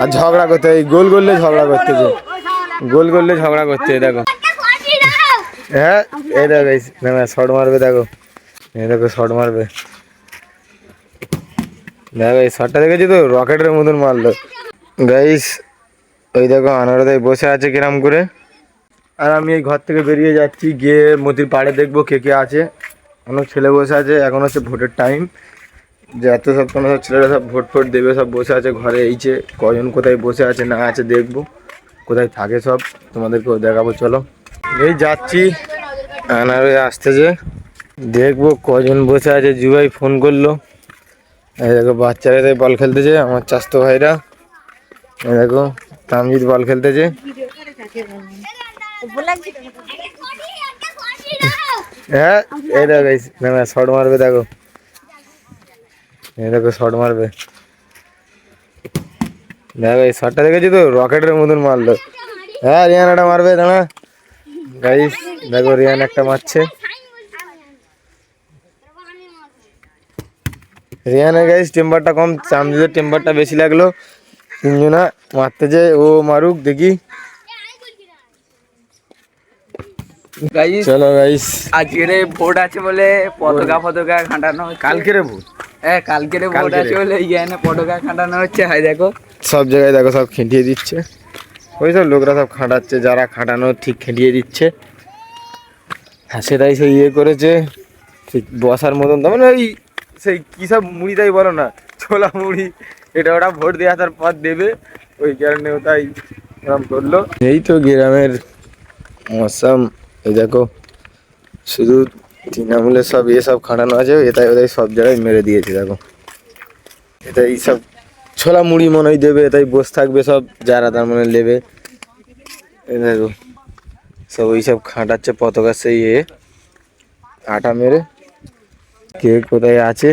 আর ঝগড়া করতে, এই গোল করলে ঝগড়া করতেছে, গোল করলে ঝগড়া করতে। দেখো হ্যাঁ, এই দেখো শর্ট মারবে, দেখো এই দেখো শর্ট মারবে, দেখো এই শর্টটা দেখেছি তো, রকেটের মতন মারলো গাইস। ওই দেখো আনারদাই বসে আছে কিরাম করে। আর আমি এই ঘর থেকে বেরিয়ে যাচ্ছি, গিয়ে মতির পাড়ে দেখবো কে কে আছে। অনেক ছেলে বসে আছে, এখন হচ্ছে ভোটের টাইম, যে এত সব কোনো সব ছেলেরা সব ভোট ফোট দেবে, সব বসে আছে ঘরে। এইছে কজন কোথায় বসে আছে না আছে দেখবো, কোথায় থাকে সব তোমাদেরকেও দেখাবো। চলো এই যাচ্ছি, আনারে আসতেছে, দেখবো কজন বসে আছে। জুবাই ফোন করলো, এই দেখো বাচ্চারা তাই বল খেলতেছে, আমার চাস্তো ভাইরা। এই দেখো তামজিৎ বল খেলতেছে। হ্যাঁ, এই দেখো শর্ট মারবে, দেখো এই দেখো শর্ট মারবে, দেখো এই শর্টটা দেখেছি তো, রকেটের মতন মারলো। হ্যাঁ রিয়ান একটা মারবে, দাঁড়া গাইস, দেখো রিয়ান একটা মারছে। রিয়ানের গাইস টেম্পারটা কম, চামজিদের টেম্পারটা বেশি লাগলো। তিনজনা মারতেছে, ও মারুক দেখি। চলো গাইস, আজকের ভোট আছে বলে পতাকা খাটানো, কালকের ভোট, হ্যাঁ কালকের ভোট আছে বলে এইখানে পতাকা খাটানো হচ্ছে। হাই দেখো সব জায়গায় দেখো সব খেটিয়ে দিচ্ছে, ওই সব লোকরা সব খাটাচ্ছে, যারা খাটানো ঠিক খেটিয়ে দিচ্ছে। হ্যাঁ সেটাই সেই ইয়ে করেছে, ঠিক বসার মতন, মানে ওই সেই কী সব মুড়ি তাই বলো না, ছোলা মুড়ি, এটা ওটা ভোট দিয়ে আসার পর দেবে, ওই কারণে ওটাই এরকম করলো। এই তো গ্রামের মৌসুম, এই দেখো শুধু তৃণমূলের সব সব খাটানো আছে, এটাই ওটাই সব জায়গায় মেরে দিয়েছে। দেখো এটাই সব ছোলা মুড়ি মনে হয় দেবে, এটাই বসে থাকবে সব যারা তার মানে নেবে। দেখো সব ওই সব খাটাচ্ছে পতাকা, সেই আটা মেরে। কে কোথায় আছে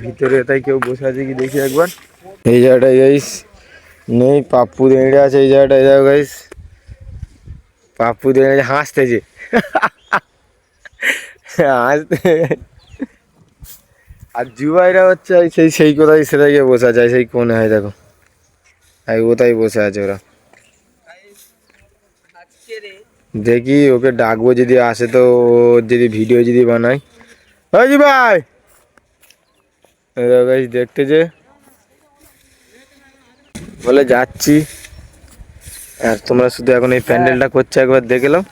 ভিতরে, তাই কেউ বসে আছে কি দেখি একবার। এই জায়গাটায় গাইস নেই, পাপ্পু দেড়ে আছে এই জায়গাটায়। দেখো গাইস পাপ্পু দেড়ে হাসতেছে, হাসতে। আর জুবাইরা হচ্ছে সেই সেই কোথায় সেটাই গিয়ে বসে আছে, সেই কোণে হয় দেখো, ওটাই বসে আছে ওরা। দেখি ওকে ডাকবো, যদি আসে তো যদি ভিডিও যদি বানাই। ওই জুবাই দেখতেছে, বলে যাচ্ছি। আর তোমরা শুধু এখন এই প্যান্ডেলটা করছে একবার দেখে নাও।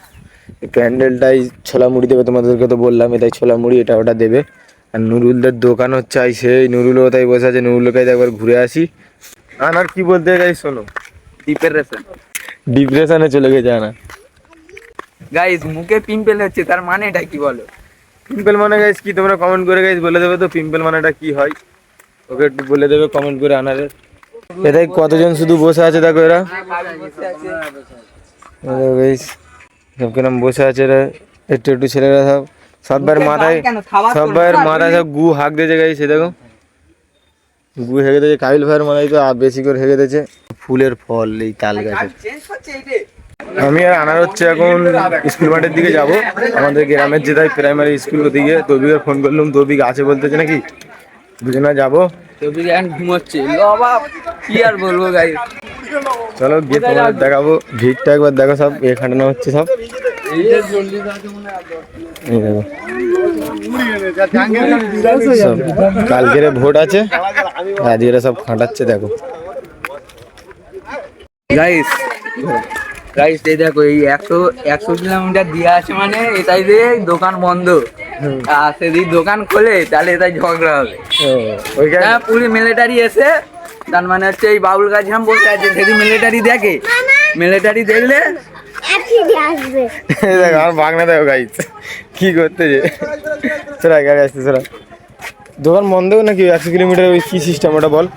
এই প্যান্ডেলটাই ছোলা মুড়ি দেবে, তোমাদেরকে তো বললাম এটাই ছোলা মুড়ি, এটা ওটা দেবে। আর নুরুলদের দোকান হচ্ছে সেই নুরুলও তাই বসে আছে, নুরুলকে একবার ঘুরে আসি। আর কি বলতে যাই শোনো, ডিপ্রেশনে চলে গেছে আনা। গাইস মুখে পিম্পল হচ্ছে, তার মানেটা কি বলো? পিম্পল মানে গাইস কি, তোমরা কমেন্ট করে গাইস বলে দেবে তো পিম্পল মানেটা কি হয়, ওকে একটু বলে দেবে কমেন্ট করে। আনারে এটাই কতজন শুধু বসে আছে দেখো, এরা গাইস সব কিরম বসে আছে এরা, একটু একটু ছেলেরা সব, সবার মাথায় সব গু হাঁক দিয়েছে গাইস। সে দেখো গু হেগে দিয়েছে, কাবিল ভাইয়ের মাথায় তো বেশি করে হেগে দিয়েছে। ফুলের ফল এই তাল গাছে। আমি আর আনার হচ্ছে এখন স্কুল মাঠের দিকে যাব, আমাদের গ্রামের যেটাই প্রাইমারি স্কুল ওদিকে। তবিকে ফোন করলাম, তবিক আছে বলতেছে নাকি, দুজনে যাবো। তবিক এখন ঘুমোচ্ছে, কি আর বলবো গাইস। চলো গিয়ে তোমাদের দেখাবো, ভিড়টা একবার দেখো, সব খাটানো হচ্ছে সব। কালকের ভোট আছে, আজকে সব খাটাচ্ছে দেখো গাইস। গাইস এই দেখো, এই 100 কিলোমিটার দিয়ে আছে মানে এটাই দিয়ে দোকান বন্ধ, আর সেদিন দোকান খোলে তাহলে এটাই ঝগড়া হবে। পুরো মিলিটারি এসে, তার মানে হচ্ছে এই বাবুল গাছ হাম বসে আছে, সেদিন মিলিটারি দেখে, মিলিটারি দেখলে দেখো আমার ভাগনা দেখো গাইস কি করতেছে। চলো গাড়ি আসতে, চলো দোকান বন্ধ নাকি 100 কিলোমিটার, ওই কি সিস্টেম ওটা বল।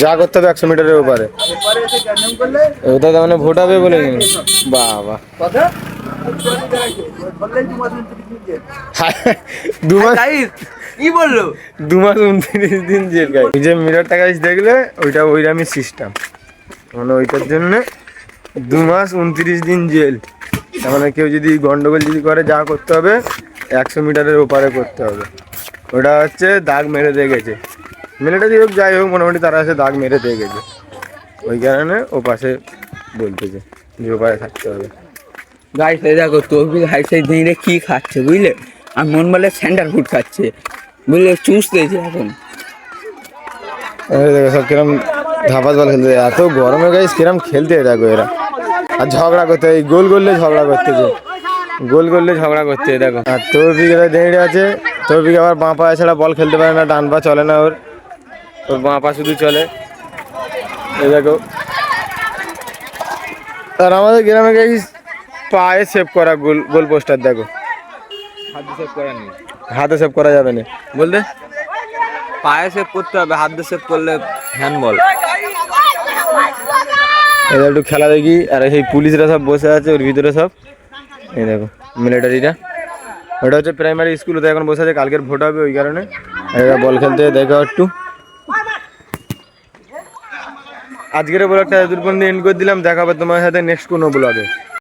যা করতে হবে 100 মিটারের ওপারে, ওটা তার মানে ভোট হবে বলে। বাবা কি বললো, 2 মাস 29 দিন জেল। গাই যে মিটারটা গাইস দেখলে ওইটা ওইরকমই সিস্টেম, মানে ওইটার জন্য 2 মাস 29 দিন জেল। তার মানে কেউ যদি গন্ডগোল যদি করে, যা করতে হবে 100 মিটারের ওপারে করতে হবে। ওটা হচ্ছে দাগ মেরে দিয়ে গেছে, মিলিটারি হোক যাই হোক মোটামুটি তারা এসে দাগ মেরে দিয়ে গেছে, ওই কারণে ও পাশে বলতেছে যে ও পাশে থাকতে হবে। গাইস এই দেখো তৌফিক হাইসাই দিনে কি খাচ্ছে বুঝলে, আর মন বলে সেন্টার ফুড খাচ্ছে বুঝলে, চুষতেছে এখন। এই দেখো সব কিরম ধাপাস বল খেলতে, এত গরমে গাইস কিরম খেলতে দেখো এরা, আর ঝগড়া করতে, এই গোল করলে ঝগড়া করতেছে, গোল করলে ঝগড়া করছে দেখো। আর তৌফিক এরা দাঁড়িয়ে আছে, তৌফিক আবার বাঁ পা ছাড়া বল খেলতে পারে না, ডান পা চলে না ওর, ওর বাঁ পা শুধু চলে। এই দেখো আর আমাদের গ্রামে গাইস পায়ে সেভ করা গোল, গোল পোস্টার দেখো, হাতে সেভ করা নেই, হাতে সেভ করা যাবে না বলতে, পায়ে সেভ করতে হবে, হাত দিয়ে সেভ করলে হ্যান্ডবল। এবার একটু খেলা দেখি। আর সেই পুলিশরা সব বসে আছে ওর ভিতরে সব, এই দেখো মিলিটারিটা, ওটা হচ্ছে প্রাইমারি স্কুল, ওতে এখন বসে আছে, কালকের ভোট হবে ওই কারণে। আর এরা বল খেলতে দেখো একটু। আজকের ব্লগটা এতদূর পর্যন্ত এন্ড করে দিলাম, দেখা হবে তোমার সাথে নেক্সট কোনো ব্লগে।